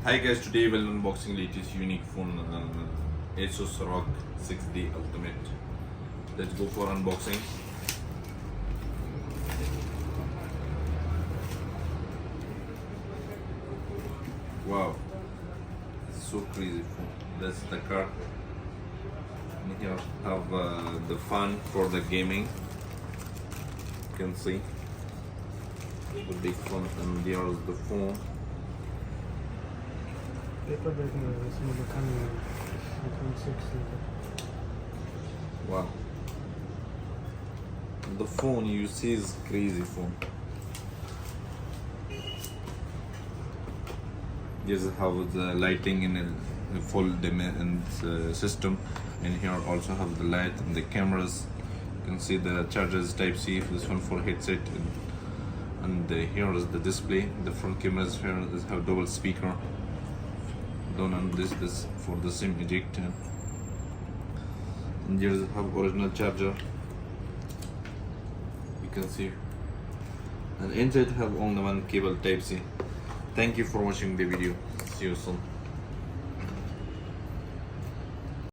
Hi guys, today we'll unboxing latest unique phone Asus Rog6D Ultimate. Let's go for unboxing. Wow, so crazy phone. That's the card. And here have the fan for the gaming. You can see the big phone, and there is the phone. Paper देखने में इसमें लिखा नहीं है iPhone 6 लिखा Wow. The phone you see is crazy phone. This is how the lighting in a full system, and here also have the light and the cameras. You can see the chargers Type C. This one for headset, and here is the display. The front cameras here is have double speaker. Down on this for the SIM ejector. And here's have original charger. You can see, and inside have only one cable Type C. Thank you for watching the video. See you soon.